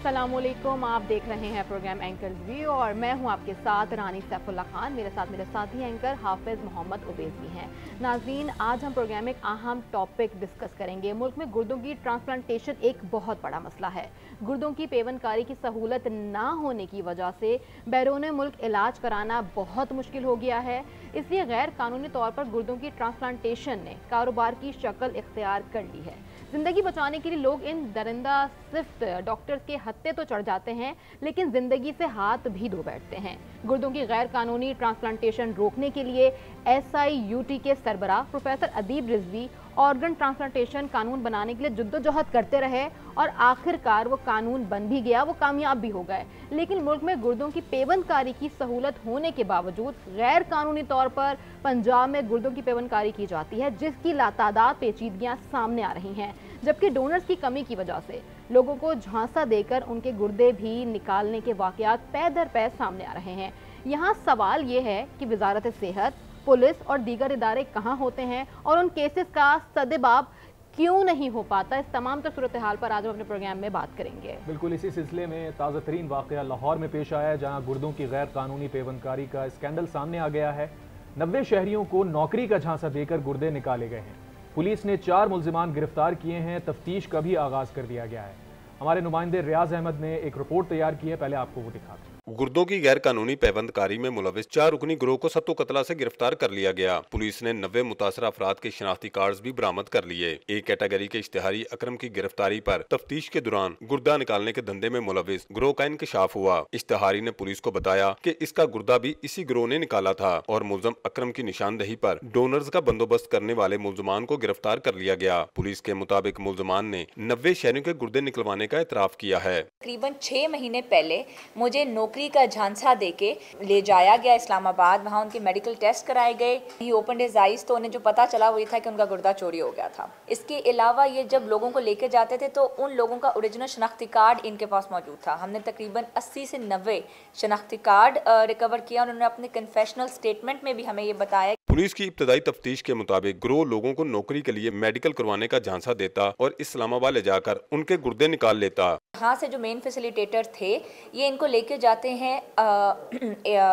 अस्सलामुअलैकुम। आप देख रहे हैं प्रोग्राम एंकर्स व्यू और मैं हूं आपके साथ रानी सैफुल्लाह खान। मेरे साथ मेरे साथी एंकर हाफिज मोहम्मद उवैस भी हैं। नाज़रीन, आज हम प्रोग्राम में एक अहम टॉपिक डिस्कस करेंगे। मुल्क में गुर्दों की ट्रांसप्लांटेशन एक बहुत बड़ा मसला है। गुर्दों की पेवनकारी की सहूलत ना होने की वजह से बैरून मुल्क इलाज कराना बहुत मुश्किल हो गया है। इसलिए गैर कानूनी तौर पर गुर्दों की ट्रांसप्लांटेशन ने कारोबार की शक्ल इख्तियार कर ली है। जिंदगी बचाने के लिए लोग इन दरिंदा सिर्फ डॉक्टर्स के हत्थे तो चढ़ जाते हैं, लेकिन जिंदगी से हाथ भी धो बैठते हैं। गुर्दों की गैर कानूनी ट्रांसप्लांटेशन रोकने के लिए SIUT के सरबराह प्रोफेसर अदीब रिजवी ऑर्गन ट्रांसप्लांटेशन कानून बनाने के लिए जद्दोजहद करते रहे और आखिरकार वो कानून बन भी गया, वो कामयाब भी हो गए। लेकिन मुल्क में गुर्दों की पेवनकारी की सहूलत होने के बावजूद गैर कानूनी तौर पर पंजाब में गुर्दों की पेवनकारी की जाती है, जिसकी लातादाद पेचीदगियां सामने आ रही हैं। जबकि डोनर्स की कमी की वजह से लोगों को झांसा देकर उनके गुर्दे भी निकालने के वाकयात पै दर पै सामने आ रहे हैं। यहाँ सवाल ये है कि वजारत सेहत, पुलिस और दीगर इदारे कहाँ होते हैं और उन केसेस का सदेबाब क्यों नहीं हो पाता। इस तमाम तर सूरत हाल पर आज हम अपने प्रोग्राम में बात करेंगे। बिल्कुल इसी सिलसिले में ताज़ा तरीन वाक़या लाहौर में पेश आया है, जहाँ गुर्दों की गैर कानूनी पेवनकारी का स्कैंडल सामने आ गया है। 90 शहरियों को नौकरी का झांसा देकर गुर्दे निकाले गए हैं। पुलिस ने 4 मुल्जिमान गिरफ्तार किए हैं। तफ्तीश का भी आगाज कर दिया गया है। हमारे नुमाइंदे रियाज अहमद ने एक रिपोर्ट तैयार की है, पहले आपको वो दिखाते हैं। गुर्दों की गैर कानूनी पेबंदकारी में मुलविस 4 रुकनी गिरोह को सत्तो कतला से गिरफ्तार कर लिया गया। पुलिस ने 90 मुतासरा अफराद के शनाख्ती कार्ड भी बरामद कर लिए। एक कैटेगरी के इश्तिहारी अकरम की गिरफ्तारी पर तफ्तीश के दौरान गुर्दा निकालने के धंधे में मुलविस गिरोह का इंकशाफ हुआ। इश्तिहारी ने पुलिस को बताया कि इसका गुर्दा भी इसी गिरोह ने निकाला था और मुलजम अकरम की निशानदही पर डोनर्स का बंदोबस्त करने वाले मुलजमान को गिरफ्तार कर लिया गया। पुलिस के मुताबिक मुलजमान ने 90 शहरियों के गुर्दे निकलवाने का एतराफ किया है। तकरीबन 6 महीने पहले मुझे नौकरी का झांसा देके ले जाया गया इस्लामाबाद। वहाँ उनके मेडिकल टेस्ट कराए गए। ही ओपन हिज आइज तो उन्हें जो पता चला वो ये था कि उनका गुर्दा चोरी हो गया था। इसके अलावा ये जब लोगों को लेके जाते थे तो उन लोगों का ओरिजिनल शनाख्ती कार्ड इनके पास मौजूद था। हमने तकरीबन 80 से 90 शनाख्ती कार्ड रिकवर किया। उन्होंने अपने कन्फेशनल स्टेटमेंट में भी हमें ये बताया। पुलिस की इब्तदाई तफ्तीश के मुताबिक गिरोह लोगों को नौकरी के लिए मेडिकल करवाने का झांसा देता और इस्लामाबाद ले जाकर उनके गुर्दे निकाल लेता। यहाँ से जो मेन फैसिलिटेटर थे ये इनको लेके जाते हैं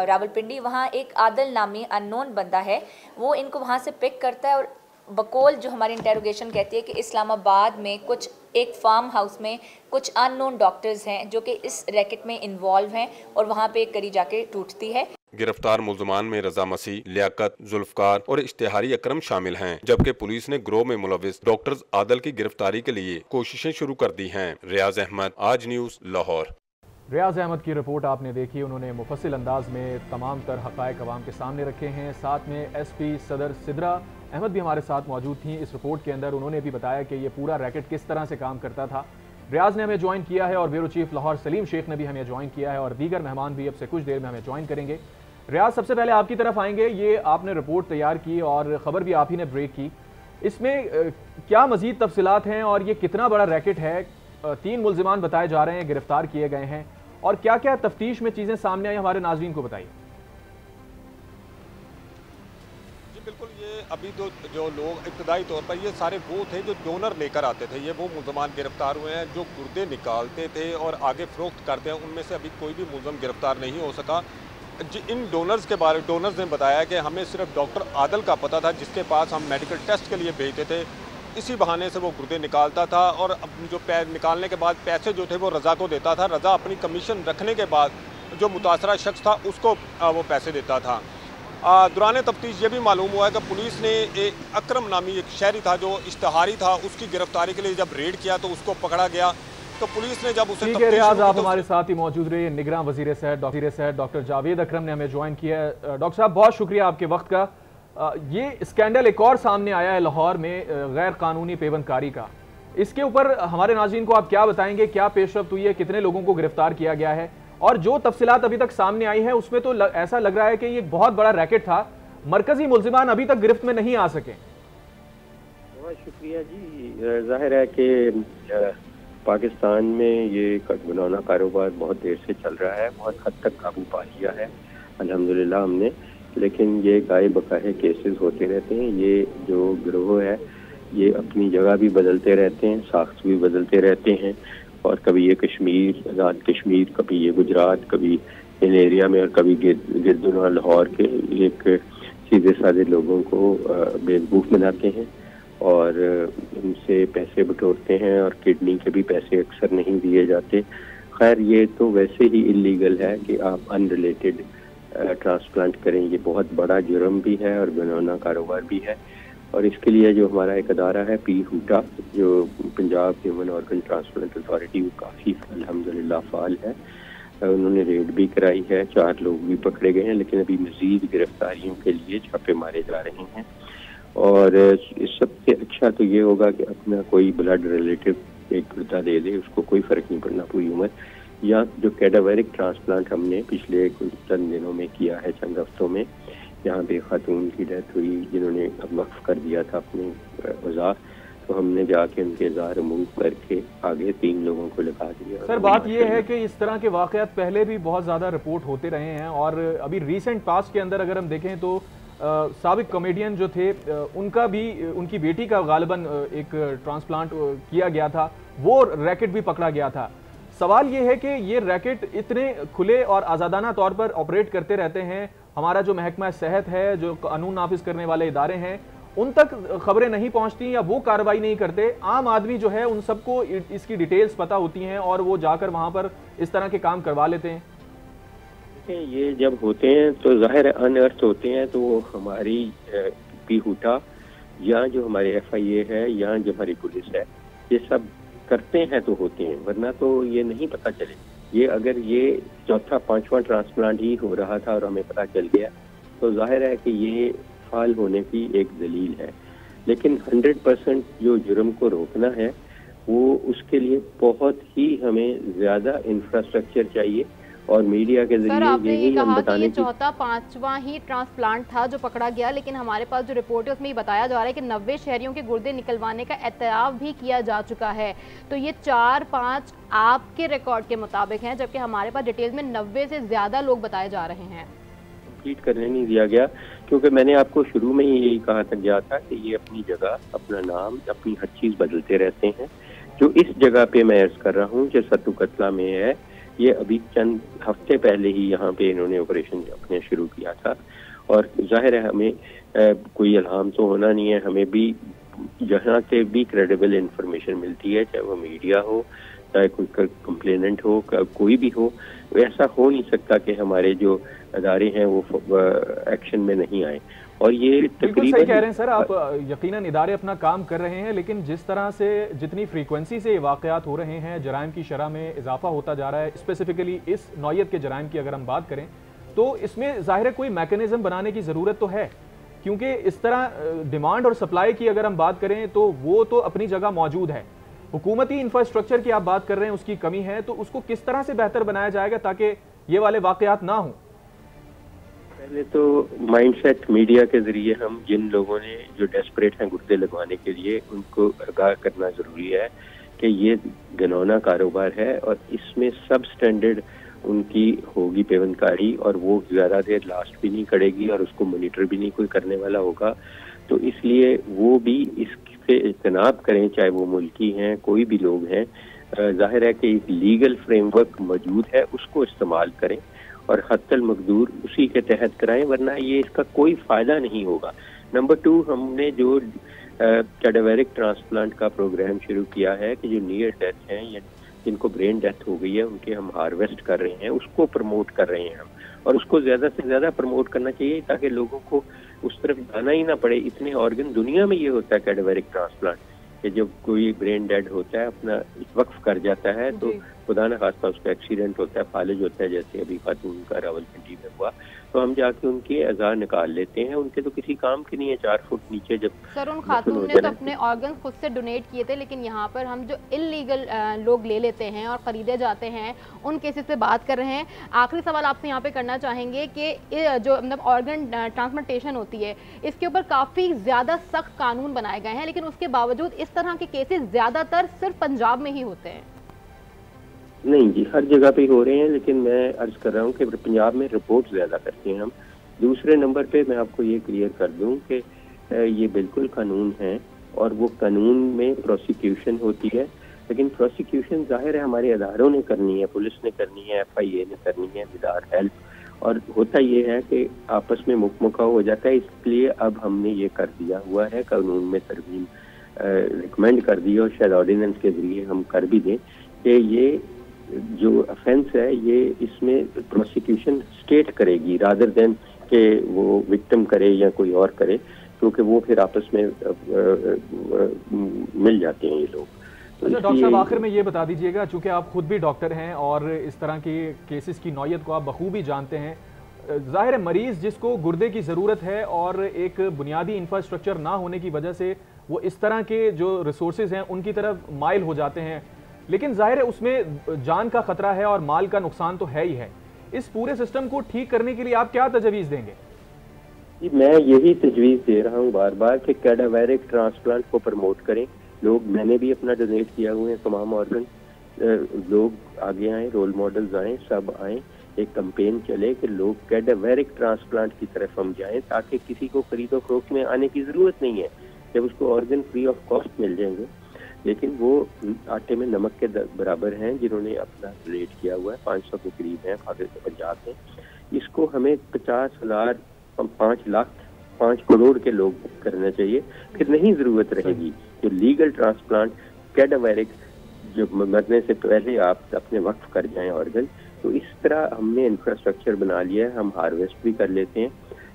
रावलपिंडी। वहाँ एक आदल नामी अननोन बंदा है, वो इनको वहाँ से पिक करता है और बकौल जो हमारी इंटेरोगेशन कहती है कि इस्लामाबाद में कुछ एक फार्म हाउस में कुछ अननोन डॉक्टर्स हैं जो कि इस रैकेट में इन्वॉल्व हैं और वहाँ पे एक कड़ी जाके टूटती है। गिरफ्तार मुल्जमान में रजा मसीह, लियाकत, जुल्फकार और इश्तिहारी अकरम शामिल हैं, जबकि पुलिस ने गिरोह में मुलविस डॉक्टर्स आदल की गिरफ्तारी के लिए कोशिशें शुरू कर दी हैं। रियाज अहमद, आज न्यूज़, लाहौर। रियाज अहमद की रिपोर्ट आपने देखी। उन्होंने मुफस्सिल अंदाज में तमाम तर हक़ाइक़ अवाम के सामने रखे हैं। साथ में SP सदर सिद्रा अहमद भी हमारे साथ मौजूद थी। इस रिपोर्ट के अंदर उन्होंने भी बताया कि ये पूरा रैकेट किस तरह से काम करता था। रियाज ने हमें ज्वाइन किया है और ब्यूरो चीफ लाहौर सलीम शेख ने भी हमें ज्वाइन किया है और दीगर मेहमान भी अब से कुछ देर में हमें ज्वाइन करेंगे। रियाज, सबसे पहले आपकी तरफ आएंगे। ये आपने रिपोर्ट तैयार की और ख़बर भी आप ही ने ब्रेक की। इसमें क्या मज़ीद तफसीलात हैं और ये कितना बड़ा रैकेट है? 3 मुल्जिमान बताए जा रहे हैं गिरफ्तार किए गए हैं और क्या क्या तफ्तीश में चीज़ें सामने आई, हमारे नाज़रीन को बताइए। जी बिल्कुल, ये अभी तो जो लोग इब्तदाई तौर पर ये सारे वो थे जो डोनर लेकर आते थे। ये वो मुल्जमान गिरफ्तार हुए हैं जो गुर्दे निकालते थे और आगे फ़रोख्त करते हैं। उनमें से अभी कोई भी मुल्ज़म गिरफ्तार नहीं हो सका। इन डोनर्स के बारे डोनर्स ने बताया कि हमें सिर्फ डॉक्टर आदल का पता था जिसके पास हम मेडिकल टेस्ट के लिए भेजते थे। इसी बहाने से वो गुर्दे निकालता था और जो निकालने के बाद पैसे जो थे वो रज़ा को देता था। रज़ा अपनी कमीशन रखने के बाद जो मुतासरा शख्स था उसको वो पैसे देता था। दौरान तफ्तीश ये भी मालूम हुआ है कि पुलिस ने एक अकरम नामी एक शहरी था जो इश्तिहारी था, उसकी गिरफ्तारी के लिए जब रेड किया तो उसको पकड़ा गया। तो पुलिस ने जब उसे रियाज, आप हमारे साथ ही मौजूद रहे। निगरान वज़ीर सेहत डॉक्टर जावेद अकरम ने हमें ज्वाइन किया है। डॉक्टर साहब, बहुत शुक्रिया आपके वक्त का। ये स्कैंडल एक और सामने आया है लाहौर में गैर कानूनी पेवनकारी का। इसके ऊपर हमारे नाज़रीन को आप क्या बताएंगे? क्या पेशरफ्त हुई है? कितने लोगों को गिरफ्तार किया गया है? और जो तफसीलात अभी तक सामने आई हैं उसमें तो ऐसा लग रहा है कि ये बहुत बड़ा रैकेट था। मरकजी मुल्जिमान अभी तक गिरफ्त में नहीं आ सके। बहुत शुक्रिया जी। जाहिर है कि पाकिस्तान में ये गुनाना कारोबार बहुत देर से चल रहा है, बहुत हद तक काबू पा लिया है अल्हम्दुलिल्लाह हमने। लेकिन ये गाय बकाए केसेस होते रहते हैं। ये जो गिरोह है ये अपनी जगह भी बदलते रहते हैं, साख्त भी बदलते रहते हैं और कभी ये कश्मीर, आज़ाद कश्मीर, कभी ये गुजरात, कभी इन एरिया में, और कभी गिरदुन और लाहौर के एक सीधे साधे लोगों को बेवकूफ़ बनाते हैं और उनसे पैसे बटोरते हैं, और किडनी के भी पैसे अक्सर नहीं दिए जाते। खैर, ये तो वैसे ही इलीगल है कि आप अनरिलेटेड ट्रांसप्लांट करें। ये बहुत बड़ा जुर्म भी है और घिनौना कारोबार भी है। और इसके लिए जो हमारा एक अदारा है PHUTA, जो Punjab human organ transplant authority, वो काफ़ी अल्हम्दुलिल्लाह फ़ाल है। उन्होंने रेड भी कराई है, 4 लोग भी पकड़े गए हैं, लेकिन अभी मज़ीद गिरफ्तारियों के लिए छापे मारे जा रहे हैं। और इस सबसे अच्छा तो ये होगा कि अपना कोई ब्लड रिलेटिव एक गुर्दा दे दे, उसको कोई फ़र्क नहीं पड़ना पूरी उम्र। या जो कैडावेरिक ट्रांसप्लांट हमने पिछले कुछ चंद दिनों में किया है, चंद हफ्तों में, यहाँ पे खातून की डेथ हुई जिन्होंने वक्फ कर दिया था अपने अज़ा, तो हमने जाके उनके अज़ा रिमूव करके आगे 3 लोगों को लगा दिया। सर, बात ये है कि इस तरह के वाक़यात पहले भी बहुत ज़्यादा रिपोर्ट होते रहे हैं, और अभी रिसेंट पास्ट के अंदर अगर हम देखें तो साबिक कॉमेडियन जो थे उनका भी, उनकी बेटी का गालिबन एक ट्रांसप्लांट किया गया था, वो रैकेट भी पकड़ा गया था। सवाल ये है कि ये रैकेट इतने खुले और आज़ादाना तौर पर ऑपरेट करते रहते हैं, हमारा जो महकमा सेहत है, जो कानून नाफिज करने वाले इदारे हैं, उन तक खबरें नहीं पहुंचती या वो कार्रवाई नहीं करते। आम आदमी जो है उन सबको इसकी डिटेल्स पता होती हैं और वो जाकर वहां पर इस तरह के काम करवा लेते हैं। ये जब होते हैं तो जाहिर अनअर्थ होते हैं, तो वो हमारी PHUTA या जो हमारे FIA है या जो हमारी पुलिस है, ये सब करते हैं तो होते हैं, वरना तो ये नहीं पता चले। ये अगर ये 4था 5वां ट्रांसप्लांट ही हो रहा था और हमें पता चल गया, तो जाहिर है कि ये फाल होने की एक दलील है। लेकिन 100% जो जुर्म को रोकना है, वो उसके लिए बहुत ही हमें ज़्यादा इंफ्रास्ट्रक्चर चाहिए, और मीडिया के जरिए आपने ये हम कहा बताने कि 4था 5वां ही ट्रांसप्लांट था जो पकड़ा गया, लेकिन हमारे पास जो रिपोर्ट है उसमें ये बताया जा रहा है कि 90 शहरियों के गुर्दे निकलवाने का एतराफ़ भी किया जा चुका है। तो ये 4-5 आपके रिकॉर्ड के मुताबिक हैं, जबकि हमारे पास डिटेल में 90 से ज़्यादा लोग बताए जा रहे हैं। कंप्लीट करने नहीं दिया गया, क्योंकि मैंने आपको शुरू में ही यही कहा गया था कि ये अपनी जगह, अपना नाम, अपनी हर चीज़ बदलते रहते हैं। जो इस जगह पे मैं अर्ज कर रहा हूँ जो सत्तू कतला में है, ये अभी चंद हफ्ते पहले ही यहाँ पे इन्होंने ऑपरेशन अपने शुरू किया था। और जाहिर है हमें कोई इल्हाम तो होना नहीं है, हमें भी जहाँ से भी क्रेडिबल इंफॉर्मेशन मिलती है, चाहे वो मीडिया हो, चाहे कोई कंप्लेनेंट हो, कोई भी हो, ऐसा हो नहीं सकता कि हमारे जो अदारे हैं वो एक्शन में नहीं आए। और ये बिल्कुल सही कह रहे हैं सर आप, यकीनन इदारे अपना काम कर रहे हैं, लेकिन जिस तरह से जितनी फ्रीक्वेंसी से वाक़यात हो रहे हैं, जराइम की शरह में इजाफा होता जा रहा है, स्पेसिफिकली इस नौयत के जराइम की अगर हम बात करें तो इसमें ज़ाहिर है कोई मैकेनिज्म बनाने की ज़रूरत तो है, क्योंकि इस तरह डिमांड और सप्लाई की अगर हम बात करें तो वो तो अपनी जगह मौजूद है। हुकूमती इंफ्रास्ट्रक्चर की आप बात कर रहे हैं, उसकी कमी है, तो उसको किस तरह से बेहतर बनाया जाएगा ताकि ये वाले वाक़यात ना हों? पहले तो माइंडसेट मीडिया के जरिए हम जिन लोगों ने जो डेस्परेट हैं गुर्दे लगवाने के लिए, उनको आगाह करना ज़रूरी है कि ये घिनौना कारोबार है और इसमें सब स्टैंडर्ड उनकी होगी पेवंदकारी, और वो ज़्यादा देर लास्ट भी नहीं करेगी और उसको मॉनिटर भी नहीं कोई करने वाला होगा। तो इसलिए वो भी इससे इज्तनाब करें, चाहे वो मुल्की हैं, कोई भी लोग हैं। जाहिर है कि एक लीगल फ्रेमवर्क मौजूद है, उसको इस्तेमाल करें और हत्तल मकदूर उसी के तहत कराएं, वरना ये इसका कोई फ़ायदा नहीं होगा। नंबर 2, हमने जो कैडावेरिक ट्रांसप्लांट का प्रोग्राम शुरू किया है कि जो नियर डेथ हैं या जिनको ब्रेन डेथ हो गई है, उनके हम हार्वेस्ट कर रहे हैं, उसको प्रमोट कर रहे हैं हम, और उसको ज़्यादा से ज़्यादा प्रमोट करना चाहिए ताकि लोगों को उस तरफ जाना ही ना पड़े। इतने ऑर्गन दुनिया में ये होता है कैडावेरिक ट्रांसप्लांट कि जब कोई ब्रेन डेड होता है, अपना वक्फ कर जाता है, तो खुदा न खास्ता उसका एक्सीडेंट होता है, फालिज होता है, जैसे अभी खातून का रावलपिंडी में हुआ, तो हम जाके उनके अज़ा निकाल लेते हैं। उनके तो किसी काम के नहीं है, 4 फुट नीचे जब सर उन खातून ने तो अपने ऑर्गन खुद से डोनेट किए थे, लेकिन यहाँ पर हम जो इलीगल लोग ले लेते हैं और ख़रीदे जाते हैं, उन केसेस पे बात कर रहे हैं। आखिरी सवाल आपसे यहाँ पे करना चाहेंगे कि जो मतलब ऑर्गन ट्रांसप्लांटेशन होती है, इसके ऊपर काफ़ी ज़्यादा सख्त कानून बनाए गए हैं, लेकिन उसके बावजूद इस तरह के केसेस ज़्यादातर सिर्फ पंजाब में ही होते हैं। नहीं जी, हर जगह पे हो रहे हैं, लेकिन मैं अर्ज कर रहा हूँ कि पंजाब में रिपोर्ट ज़्यादा करते हैं हम। दूसरे नंबर पे मैं आपको ये क्लियर कर दूँ कि ये बिल्कुल कानून है और वो कानून में प्रोसिक्यूशन होती है। लेकिन प्रोसिक्यूशन जाहिर है हमारे अदारों ने करनी है, पुलिस ने करनी है, FIA ने करनी है विद आवर हेल्प। और होता ये है कि आपस में मुकमुका हो जाता है, इसलिए अब हमने ये कर दिया हुआ है, कानून में तरमीम रिकमेंड कर दी और शायद ऑर्डिनेंस के जरिए हम कर भी दें कि ये जो ऑफेंस है ये इसमें प्रोसिक्यूशन स्टेट करेगी रादर देन कि वो विक्टिम करे या कोई और करे, क्योंकि वो फिर आपस में मिल जाते हैं ये लोग। तो अच्छा डॉक्टर साहब, आखिर में ये बता दीजिएगा, चूंकि आप खुद भी डॉक्टर हैं और इस तरह के केसेस की नौयत को आप बखूबी जानते हैं, जाहिर है मरीज जिसको गुर्दे की ज़रूरत है और एक बुनियादी इंफ्रास्ट्रक्चर ना होने की वजह से वो इस तरह के जो रिसोर्सेज हैं उनकी तरफ माइल हो जाते हैं, लेकिन जाहिर है उसमें जान का खतरा है और माल का नुकसान तो है ही है। इस पूरे सिस्टम को ठीक करने के लिए आप क्या तजवीज़ देंगे? मैं यही तजवीज़ दे रहा हूँ बार बार कि कैडावेरिक ट्रांसप्लांट को प्रमोट करें लोग। मैंने भी अपना डोनेट किया हुए हैं तमाम ऑर्गन, लोग आगे आएँ, रोल मॉडल्स आएँ, सब आएँ, एक कैंपेन चले कि लोग कैडावेरिक ट्रांसप्लांट की तरफ हम जाएं, ताकि किसी को खरीदो फरोख्त में आने की ज़रूरत नहीं है, जब उसको ऑर्गन फ्री ऑफ कॉस्ट मिल जाएंगे। लेकिन वो आटे में नमक के बराबर हैं जिन्होंने अपना डोनेट किया हुआ है, 500 के करीब हैं पंजाब में। इसको हमें 50,000, 5 लाख, 5 करोड़ के लोग करना चाहिए, फिर नहीं ज़रूरत रहेगी जो लीगल ट्रांसप्लांट कैडावेरिक जो मरने से पहले आप अपने वक्फ कर जाएं ऑर्गन। तो इस तरह हमने इंफ्रास्ट्रक्चर बना लिया है, हम हार्वेस्ट भी कर लेते हैं,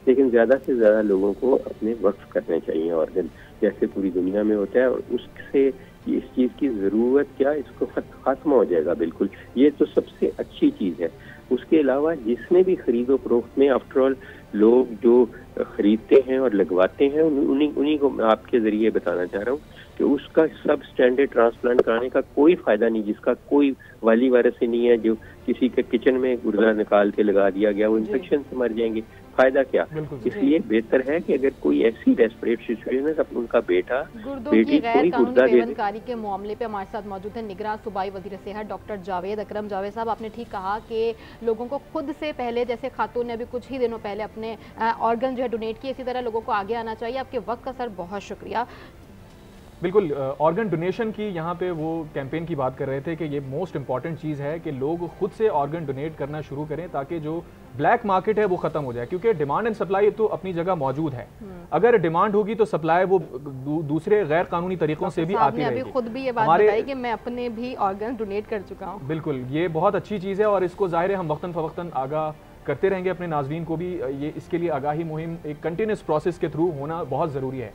लेकिन ज़्यादा से ज़्यादा लोगों को अपने वक्फ करने चाहिए ऑर्गन, जैसे पूरी दुनिया में होता है। और उससे इस चीज़ की ज़रूरत क्या, इसको ख़त्म हो जाएगा बिल्कुल। ये तो सबसे अच्छी चीज़ है। उसके अलावा जिसने भी खरीदो फरोख्त में, आफ्टरऑल लोग जो खरीदते हैं और लगवाते हैं उन्हीं को मैं आपके ज़रिए बताना चाह रहा हूँ कि उसका सब स्टैंडर्ड ट्रांसप्लांट कराने का कोई फ़ायदा नहीं, जिसका कोई वाली वायरस ही नहीं है, जो किसी के किचन में गुर्दा निकाल के लगा दिया गया, वो इन्फेक्शन से मर जाएंगे, फायदा क्या। इसलिए बेहतर है कि अगर कोई ऐसी डेस्परेट सिचुएशन है तब उनका बेटा बेटी कोई गुर्दा दे दे। के मामले पे हमारे साथ मौजूद है निगरान सूबाई वज़ीर सेहत डॉक्टर जावेद अकरम। जावेद साहब, आपने ठीक कहा कि लोगों को खुद से पहले, जैसे खातून ने अभी कुछ ही दिनों पहले अपने ऑर्गन जो है डोनेट किए, इसी तरह लोगों को आगे आना चाहिए। आपके वक्त का सर बहुत शुक्रिया। बिल्कुल, ऑर्गन डोनेशन की यहाँ पे वो कैंपेन की बात कर रहे थे कि ये मोस्ट इंपॉर्टेंट चीज़ है कि लोग खुद से ऑर्गन डोनेट करना शुरू करें, ताकि जो ब्लैक मार्केट है वो ख़त्म हो जाए, क्योंकि डिमांड एंड सप्लाई तो अपनी जगह मौजूद है। अगर डिमांड होगी तो सप्लाई वो दूसरे गैर कानूनी तरीकों से भी आती रहेगी। अभी खुद भी ये बात बताई कि मैं अपने भी ऑर्गन डोनेट कर चुका हूँ। बिल्कुल, ये बहुत अच्छी चीज़ है और इसको ज़ाहिर है हम वक्तन फ़वक्तन आगाह करते रहेंगे अपने नाज़रीन को भी। ये इसके लिए आगाही मुहिम एक कंटिन्यूस प्रोसेस के थ्रू होना बहुत ज़रूरी है।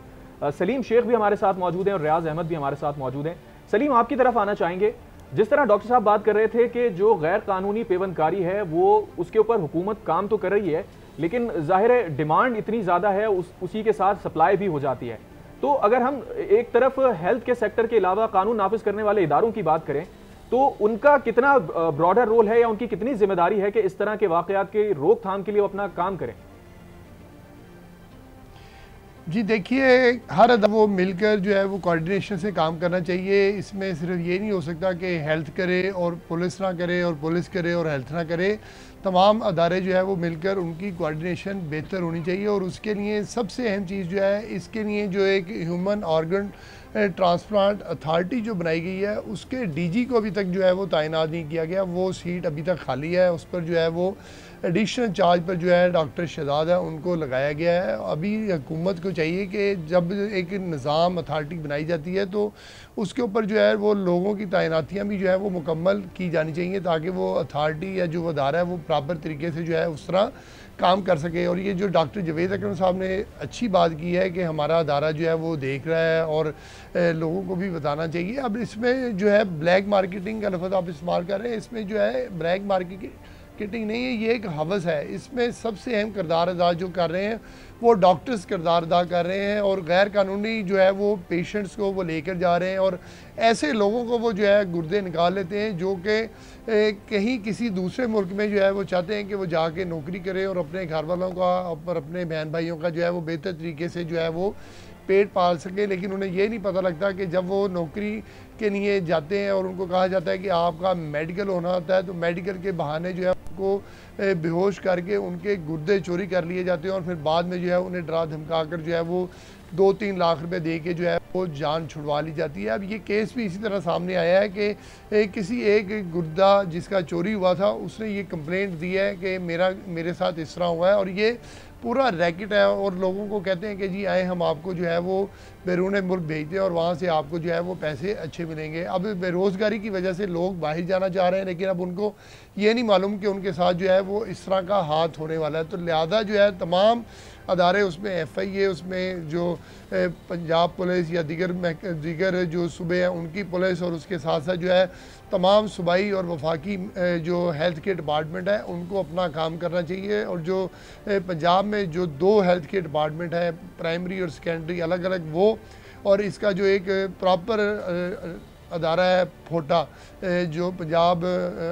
सलीम शेख भी हमारे साथ मौजूद हैं और रियाज अहमद भी हमारे साथ मौजूद हैं। सलीम, आपकी तरफ आना चाहेंगे। जिस तरह डॉक्टर साहब बात कर रहे थे कि जो गैर कानूनी पेवंदकारी है वो उसके ऊपर हुकूमत काम तो कर रही है, लेकिन जाहिर है डिमांड इतनी ज़्यादा है, उसी के साथ सप्लाई भी हो जाती है। तो अगर हम एक तरफ हेल्थ के सेक्टर के अलावा कानून नाफिज करने वाले इदारों की बात करें तो उनका कितना ब्रॉडर रोल है या उनकी कितनी जिम्मेदारी है कि इस तरह के वाकयात के रोकथाम के लिए वो अपना काम करें? जी देखिए, हर अदा वो मिलकर जो है वो कोऑर्डिनेशन से काम करना चाहिए। इसमें सिर्फ ये नहीं हो सकता कि हेल्थ करे और पुलिस ना करे और पुलिस करे और हेल्थ ना करे। तमाम अदारे जो है वो मिलकर उनकी कोऑर्डिनेशन बेहतर होनी चाहिए। और उसके लिए सबसे अहम चीज़ जो है, इसके लिए जो एक ह्यूमन ऑर्गन ट्रांसप्लांट अथॉरिटी जो बनाई गई है, उसके डीजी को अभी तक जो है वो तैनात नहीं किया गया। वो सीट अभी तक खाली है, उस पर जो है वो एडिशनल चार्ज पर जो है डॉक्टर शहजाद है उनको लगाया गया है। अभी हुकूमत को चाहिए कि जब एक निज़ाम अथॉरिटी बनाई जाती है तो उसके ऊपर जो है वो लोगों की तैनातियाँ भी जो है वो मुकम्मल की जानी चाहिए, ताकि वो अथॉरिटी या जो अदारा है वो प्रॉपर तरीके से जो है उस तरह काम कर सके। और ये जो डॉक्टर जावेद अकरम साहब ने अच्छी बात की है कि हमारा अदारा जो है वो देख रहा है और लोगों को भी बताना चाहिए। अब इसमें जो है ब्लैक मार्केटिंग का लफ्ज़ आप इस्तेमाल कर रहे हैं, इसमें जो है ब्लैक मार्केटिंग नहीं है, ये एक हवस है। इसमें सबसे अहम किरदार अदा जो कर रहे हैं वो डॉक्टर्स किरदार अदा कर रहे हैं और गैर कानूनी जो है वो पेशेंट्स को वो लेकर जा रहे हैं और ऐसे लोगों को वो जो है गुर्दे निकाल लेते हैं जो कि कहीं किसी दूसरे मुल्क में जो है वो चाहते हैं कि वो जाके नौकरी करे और अपने घर वालों का और अपने बहन भाइयों का जो है वो बेहतर तरीके से जो है वो पेट पाल सके। लेकिन उन्हें ये नहीं पता लगता कि जब वो नौकरी के लिए जाते हैं और उनको कहा जाता है कि आपका मेडिकल होना होता है, तो मेडिकल के बहाने जो है उनको बेहोश करके उनके गुर्दे चोरी कर लिए जाते हैं और फिर बाद में जो है उन्हें डरा धमका कर जो है वो 2-3 लाख रुपए दे के जो है वो जान छुड़वा ली जाती है। अब ये केस भी इसी तरह सामने आया है कि किसी एक गुर्दा जिसका चोरी हुआ था उसने ये कंप्लेंट दी है कि मेरे साथ इस तरह हुआ है, और ये पूरा रैकेट है और लोगों को कहते हैं कि जी आए हम आपको जो है वो बैरून मुल्क भेजते हैं और वहाँ से आपको जो है वो पैसे अच्छे मिलेंगे। अब बेरोज़गारी की वजह से लोग बाहर जाना चाह रहे हैं, लेकिन अब उनको ये नहीं मालूम कि उनके साथ जो है वो इस तरह का हाथ होने वाला है। तो लिहाजा जो है तमाम अदारे उसमें FIA, उसमें जो पंजाब पुलिस या दीगर जो सूबे हैं उनकी पुलिस, और उसके साथ साथ जो है तमाम सूबाई और वफाकी जो हेल्थ केयर डिपार्टमेंट है उनको अपना काम करना चाहिए। और जो पंजाब में जो 2 हेल्थ केयर डिपार्टमेंट है, प्राइमरी और सेकेंडरी अलग अलग, वो और इसका जो एक प्रॉपर अदारा है फोटा, जो पंजाब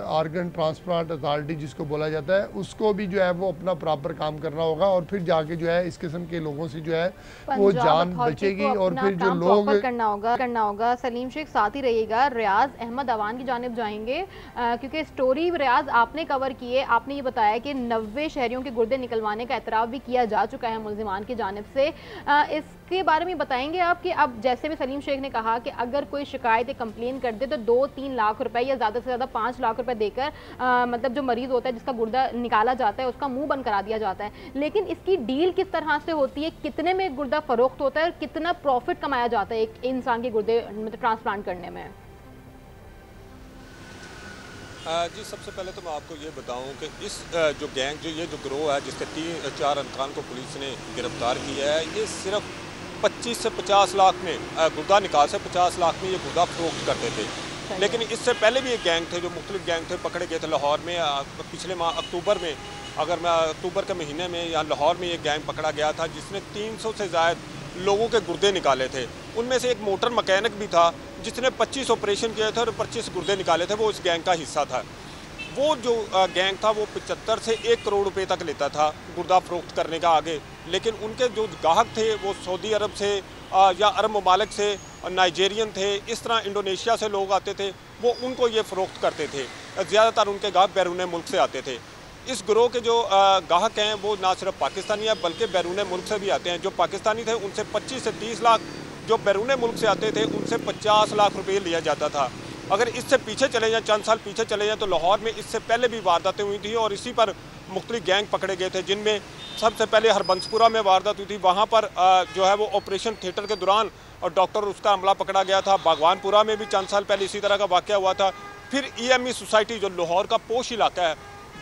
आर्गन ट्रांसप्लांट अथॉरिटी जिसको बोला जाता है, उसको भी जो है वो अपना प्रॉपर काम करना होगा, और फिर जाके जो है इस किस्म के लोगों से जो है वो जान बचेगी और फिर जो लोग करना होगा। सलीम शेख साथ ही रहिएगा। रियाज अहमद अवान की जानिब जाएंगे क्योंकि स्टोरी रियाज आपने कवर की है। आपने ये बताया कि 90 शहरियों के गुर्दे निकलवाने का एतराफ़ भी किया जा चुका है मुल्ज़िमान की जानिब से। इसके बारे में बताएंगे आप कि अब जैसे भी सलीम शेख ने कहा कि अगर कोई शिकायत या कंप्लेन कर दे तो 2-3 लाख रुपए या ज़्यादा से ज़्यादा 5 लाख रुपए देकर मतलब जो मरीज़ होता है जिसका गुर्दा निकाला जाता है उसका मुंह बंद करा दिया जाता है। लेकिन इसकी डील किस तरह से होती है, कितने में गुर्दा फरोख्त होता है और कितना प्रॉफिट कमाया जाता है एक इंसान के गुर्दे मतलब ट्रांसप्लांट करने में? जी, सबसे पहले तो मैं आपको ये बताऊं कि इस जो गैंग जो ये जो गिरोह है जिसके 3-4 अरकान को पुलिस ने गिरफ्तार किया है, ये सिर्फ 25 से 50 लाख में गुर्दा निकाल से 50 लाख में ये गुर्दा फरोख्त करते थे। लेकिन इससे पहले भी ये गैंग थे जो मुख्तलिफ गैंग थे, पकड़े गए थे लाहौर में पिछले माह अक्टूबर में। अगर मैं अक्टूबर के महीने में या लाहौर में ये गैंग पकड़ा गया था जिसने 300 से ज़्यादा लोगों के गुर्दे निकाले थे। उनमें से एक मोटर मैकेनिक भी था जिसने 25 ऑपरेशन किए थे और 25 गुर्दे निकाले थे, वो इस गैंग का हिस्सा था। वो जो गैंग था वो 75 से 1 करोड़ रुपए तक लेता था गुर्दा फरोख्त करने का आगे। लेकिन उनके जो गाहक थे वो सऊदी अरब से या अरब ममालिक से, नाइजेरियन थे, इस तरह इंडोनेशिया से लोग आते थे, वो उनको ये फ़रोख्त करते थे। ज़्यादातर उनके गाहक बैरून मुल्क से आते थे। इस गिरोह के जो गाहक हैं वो ना सिर्फ पाकिस्तानी है बल्कि बैरून मुल्क से भी आते हैं। जो पाकिस्तानी थे उनसे 25 से 30 लाख, जो बैरून मुल्क से आते थे उनसे 50 लाख रुपये लिया जाता था। अगर इससे पीछे चले जाएँ, चंद साल पीछे चले जाएँ, तो लाहौर में इससे पहले भी वारदातें हुई थी और इसी पर मुख्तलिफ गैंग पकड़े गए थे, जिनमें सबसे पहले हरबंसपुरा में वारदात हुई थी। वहाँ पर जो है वो ऑपरेशन थिएटर के दौरान और डॉक्टर उसका अमला पकड़ा गया था। बागवानपुरा में भी चंद साल पहले इसी तरह का वाक़या हुआ था। फिर EME सोसाइटी जो लाहौर का पोश इलाका है,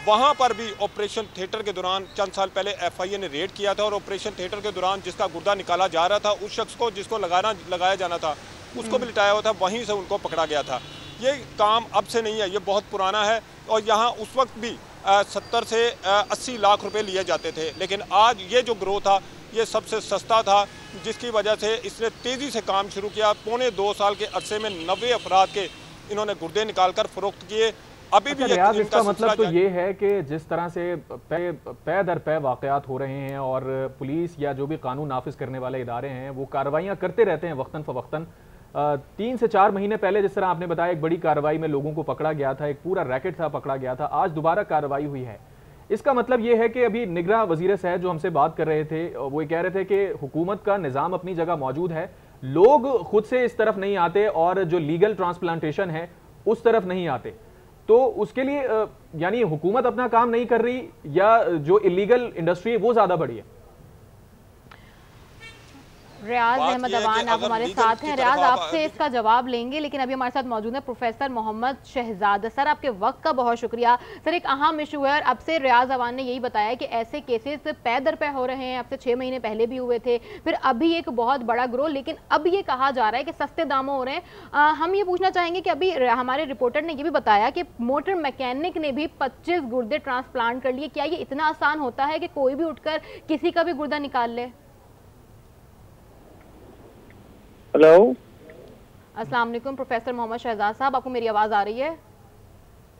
वहाँ पर भी ऑपरेशन थिएटर के दौरान चंद साल पहले FIA ने रेड किया था और ऑपरेशन थिएटर के दौरान जिसका गुर्दा निकाला जा रहा था, उस शख्स को जिसको लगाया जाना था उसको भी लिटाया हुआ था, वहीं से उनको पकड़ा गया था। ये काम अब से नहीं है, ये बहुत पुराना है और यहाँ उस वक्त भी 70 से 80 लाख रुपए लिए जाते थे। लेकिन आज ये जो गिरोह था ये सबसे सस्ता था, जिसकी वजह से इसने तेज़ी से काम शुरू किया। 2.25 साल के अरसे में 90 अफराद के इन्होंने गुर्दे निकाल कर फ़रोख्त किए। अभी भी इसका मतलब तो ये है कि जिस तरह से पै दर पै वाक़यात हो रहे हैं और पुलिस या जो भी कानून नाफिज करने वाले इदारे हैं वो कार्रवाइयाँ करते रहते हैं वक्तन फ़वक्तन। 3 से 4 महीने पहले जिस तरह आपने बताया एक बड़ी कार्रवाई में लोगों को पकड़ा गया था, एक पूरा रैकेट था पकड़ा गया था, आज दोबारा कार्रवाई हुई है। इसका मतलब ये है कि अभी निगरां वज़ीर सेहत जो हमसे बात कर रहे थे वो कह रहे थे कि हुकूमत का निज़ाम अपनी जगह मौजूद है, लोग खुद से इस तरफ नहीं आते और जो लीगल ट्रांसप्लांटेशन है उस तरफ नहीं आते। तो उसके लिए यानी हुकूमत अपना काम नहीं कर रही या जो इलीगल इंडस्ट्री है वो ज़्यादा बढ़ी है। रियाज अहमद अवान आप हमारे साथ हैं। रियाज आपसे इसका जवाब लेंगे, लेकिन अभी हमारे साथ मौजूद है प्रोफेसर मोहम्मद शहजाद। सर आपके वक्त का बहुत शुक्रिया। सर एक अहम इशू है और अब से रियाज अवान ने यही बताया कि ऐसे केसेस पै दर पै हो रहे हैं। अब से 6 महीने पहले भी हुए थे, फिर अभी एक बहुत बड़ा ग्रोह, लेकिन अब ये कहा जा रहा है कि सस्ते दामों हो रहे हैं। हम ये पूछना चाहेंगे कि अभी हमारे रिपोर्टर ने ये भी बताया कि मोटर मैकेनिक ने भी 25 गुर्दे ट्रांसप्लांट कर लिए। क्या ये इतना आसान होता है कि कोई भी उठकर किसी का भी गुर्दा निकाल ले? हेलो, अस्सलाम वालेकुम प्रोफेसर मोहम्मद शहजाद साहब, आपको मेरी आवाज आ रही है?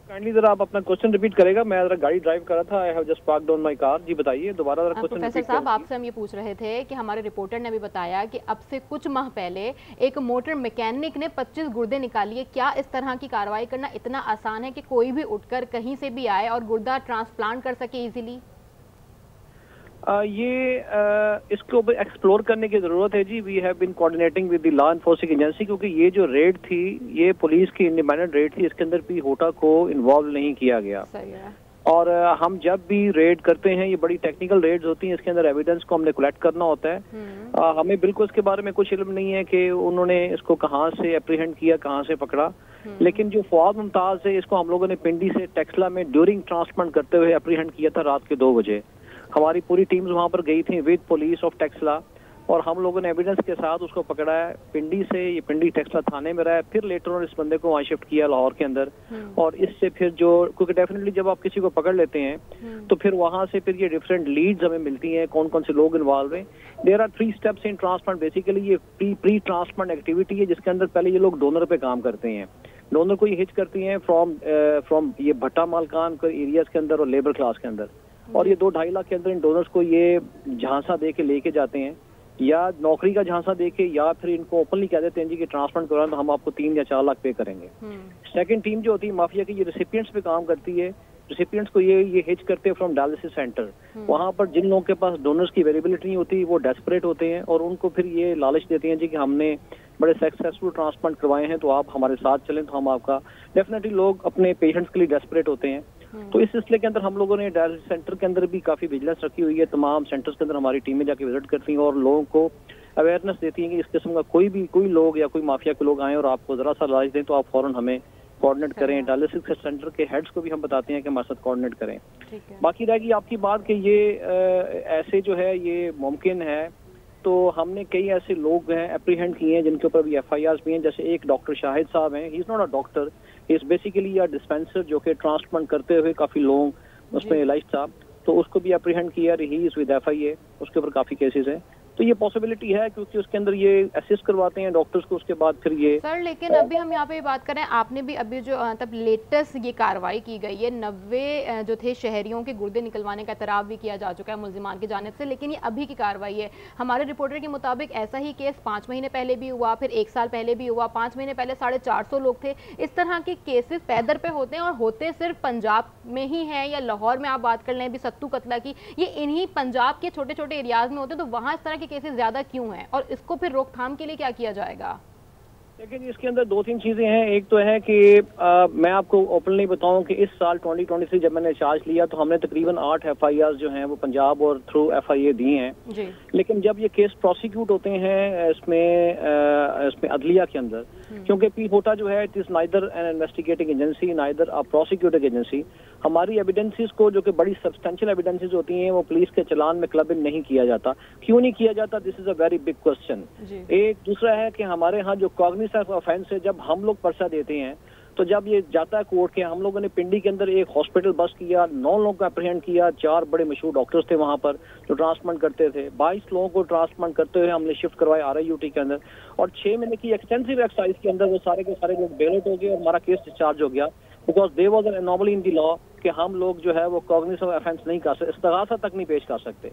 काइंडली जरा आप अपना क्वेश्चन रिपीट करेगा। मैं जरा गाड़ी ड्राइव कर रहा था, I have just parked on my car. जी बताइए दोबारा जरा क्वेश्चन रिपीट। प्रोफेसर साहब आपसे हम ये पूछ रहे थे कि हमारे रिपोर्टर ने भी बताया कि अब से कुछ माह पहले एक मोटर मैकेनिक ने 25 गुर्दे निकाली है। क्या इस तरह की कार्रवाई करना इतना आसान है कि कोई भी उठकर कहीं से भी आए और गुर्दा ट्रांसप्लांट कर सके इजीली? इसके ऊपर एक्सप्लोर करने की जरूरत है जी। We have been coordinating with the law enforcing agency, क्योंकि ये जो रेड थी ये पुलिस की इंडिपेंडेंट रेड थी, इसके अंदर भी होटा को इन्वॉल्व नहीं किया गया। सही है। और हम जब भी रेड करते हैं ये बड़ी टेक्निकल रेड्स होती हैं, इसके अंदर एविडेंस को हमने कलेक्ट करना होता है। हमें बिल्कुल इसके बारे में कुछ इल्म नहीं है कि उन्होंने इसको कहाँ से एप्रीहेंड किया, कहाँ से पकड़ा, लेकिन जो फवाद मुमताज है इसको हम लोगों ने पिंडी से टेक्सला में ड्यूरिंग ट्रांसप्लांट करते हुए एप्रीहेंड किया था रात के 2 बजे। हमारी पूरी टीम्स वहां पर गई थी विद पुलिस ऑफ टेक्सला, और हम लोगों ने एविडेंस के साथ उसको पकड़ा है। पिंडी से ये पिंडी टेक्सला थाने में रहा है, फिर लेटर ऑन इस बंदे को वहाँ शिफ्ट किया लाहौर के अंदर। और इससे फिर जो, क्योंकि डेफिनेटली जब आप किसी को पकड़ लेते हैं तो फिर वहां से फिर ये डिफरेंट लीड्स हमें मिलती हैं, कौन कौन से लोग इन्वॉल्व हैं। There are 3 steps in transplant. Basically ये प्री ट्रांसप्लांट एक्टिविटी है, जिसके अंदर पहले ये लोग डोनर पे काम करते हैं। डोनर को ये हिच करती हैं फ्रॉम ये भट्टा मालकान एरियाज के अंदर और लेबर क्लास के अंदर, और ये 2-2.5 लाख के अंदर इन डोनर्स को ये झांसा दे के लेके जाते हैं, या नौकरी का झांसा दे के, या फिर इनको ओपनली कह देते हैं जी कि ट्रांसप्लांट करवाएं तो हम आपको 3 या 4 लाख पे करेंगे। सेकंड टीम जो होती है माफिया की, ये रेसिपिएंट्स पे काम करती है। रेसिपिएंट्स को ये हिच करते हैं फ्रॉम डायलिसिस सेंटर। वहां पर जिन लोगों के पास डोनर्स की अवेलेबिलिटी नहीं होती वो डेस्परेट होते हैं, और उनको फिर ये लालच देते हैं जी कि हमने बड़े सक्सेसफुल ट्रांसप्लांट करवाए हैं तो आप हमारे साथ चलें तो हम आपका। डेफिनेटली लोग अपने पेशेंट्स के लिए डेस्परेट होते हैं। तो इस सिलसिले के अंदर हम लोगों ने डायलिसिस सेंटर के अंदर भी काफी विजिलेंस रखी हुई है। तमाम सेंटर्स के अंदर हमारी टीमें जाके विजिट करती हैं और लोगों को अवेयरनेस देती हैं कि इस किस्म का कोई लोग या कोई माफिया के लोग आए और आपको जरा सा लालच दें तो आप फौरन हमें कोऑर्डिनेट करें। डायलिसिस सेंटर के हेड्स को भी हम बताते हैं कि हमारे साथ कोऑर्डिनेट करें। बाकी रहेगी आपकी बात कि ये ऐसे जो है ये मुमकिन है, तो हमने कई ऐसे लोग हैं एप्रीहेंड किए हैं जिनके ऊपर भी FIRs भी हैं। जैसे एक डॉक्टर शाहिद साहब हैं, he is not a doctor, he is basically a dispenser जो कि ट्रांसप्लांट करते हुए काफी लोग उसमें इलाज था, तो उसको भी एप्रीहेंड किया। ही इज विद FIA, उसके ऊपर काफी केसेस हैं। तो ये पॉसिबिलिटी है क्योंकि उसके अंदर ये असिस्ट करवाते हैं डॉक्टर्स को, उसके बाद फिर ये सर। लेकिन अभी हम यहाँ पे बात करें, आपने भी अभी जो तब लेटेस्ट ये कार्रवाई की गई है, 90 जो थे शहरियों के गुर्दे निकलवाने का एतराफ़ भी किया जा चुका है मुल्जिमान की जानिब से, लेकिन ये अभी की कार्रवाई है। हमारे रिपोर्टर के मुताबिक ऐसा ही केस 5 महीने पहले भी हुआ, फिर 1 साल पहले भी हुआ, 5 महीने पहले 450 लोग थे। इस तरह के केसेस पैदर पे होते हैं, और होते सिर्फ पंजाब में ही हैं या लाहौर में आप बात कर लें भी सत्तू कतला की, ये इन्हीं पंजाब के छोटे छोटे एरियाज में होते हैं। तो वहाँ इस तरह के केसेस ज़्यादा क्यों है, और इसको फिर रोकथाम के लिए क्या किया जाएगा? देखिए, इसके अंदर 2-3 चीजें हैं। एक तो है कि मैं आपको ओपनली बताऊं कि इस साल 2023 जब मैंने चार्ज लिया तो हमने तकरीबन 8 FIRs जो हैं वो पंजाब और थ्रू FIA दी हैं जी। लेकिन जब ये केस प्रोसिक्यूट होते हैं इसमें अदलिया के अंदर, क्योंकि पी होटा जो है it is neither N investigating agency neither a prosecuting agency. हमारी एविडेंसेस को जो कि बड़ी सब्सटेंशियल एविडेंसेस होती हैं वो पुलिस के चलान में क्लब इन नहीं किया जाता। क्यों नहीं किया जाता? This is a very big question. एक दूसरा है कि हमारे यहाँ जो कॉग्निजेंस ऑफेंस है, जब हम लोग पर्चा देते हैं तो जब ये जाता है कोर्ट के, हम लोगों ने पिंडी के अंदर एक हॉस्पिटल बस किया, 9 लोगों को अप्रीहेंड किया, 4 बड़े मशहूर डॉक्टर्स थे वहां पर जो ट्रांसप्लांट करते थे। 22 लोगों को ट्रांसप्लांट करते हुए हमने शिफ्ट करवाए RIUT के अंदर, और 6 महीने की एक्सटेंसिव एक्सरसाइज के अंदर वो सारे के सारे लोग बेल आउट हो गए और हमारा केस डिस्चार्ज हो गया, because there was an anomaly in the law कि हम लोग जो है वो कॉग्निजेंस ऑफेंस नहीं कर सकते, इस्तगासा तक नहीं पेश कर सकते।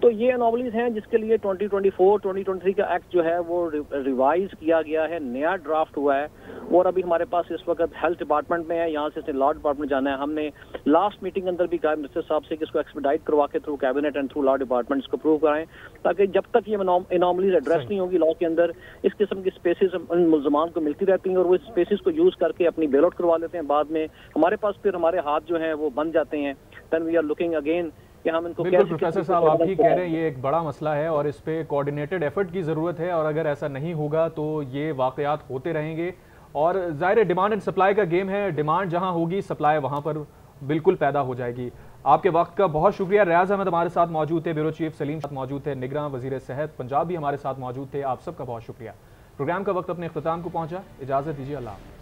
तो ये एनोमलीज हैं जिसके लिए 2024-2023 का एक्ट जो है वो रिवाइज किया गया है, नया ड्राफ्ट हुआ है, और अभी हमारे पास इस वक्त हेल्थ डिपार्टमेंट में है, यहाँ से लॉ डिपार्टमेंट जाना है। हमने लास्ट मीटिंग अंदर भी कहा मिनिस्टर साहब से कि इसको एक्सपेडाइट करवा के through cabinet and through law department इसको अप्रूव कराएं, ताकि जब तक ये एनोमलीज एड्रेस नहीं होगी लॉ के अंदर, इस किस्म की स्पेसिस उन मुल्जमान को मिलती रहती हैं और वो इस स्पेसिस को यूज करके अपनी बेल आउट करवा लेते हैं। बाद में हमारे पास फिर हमारे हाथ जो हैं वो बन जाते हैं। Then we are looking again कि हम इनको बिल्कुल प्रोफेसर साहब आप ही कह रहे हैं ये एक बड़ा मसला है और इस पे कोऑर्डिनेटेड एफर्ट की ज़रूरत है, और अगर ऐसा नहीं होगा तो ये वाकयात होते रहेंगे। और जाहिर है डिमांड एंड सप्लाई का गेम है, डिमांड जहां होगी सप्लाई वहां पर बिल्कुल पैदा हो जाएगी। आपके वक्त का बहुत शुक्रिया। रियाज अहमद हमारे साथ मौजूद थे, ब्यूरो चीफ सलीम साथ मौजूद थे, निगरान वजीर सेहत पंजाब भी हमारे साथ मौजूद थे। आप सबका बहुत शुक्रिया। प्रोग्राम का वक्त अपने इख्तिताम को पहुंचा, इजाज़त दीजिए, अल्लाह।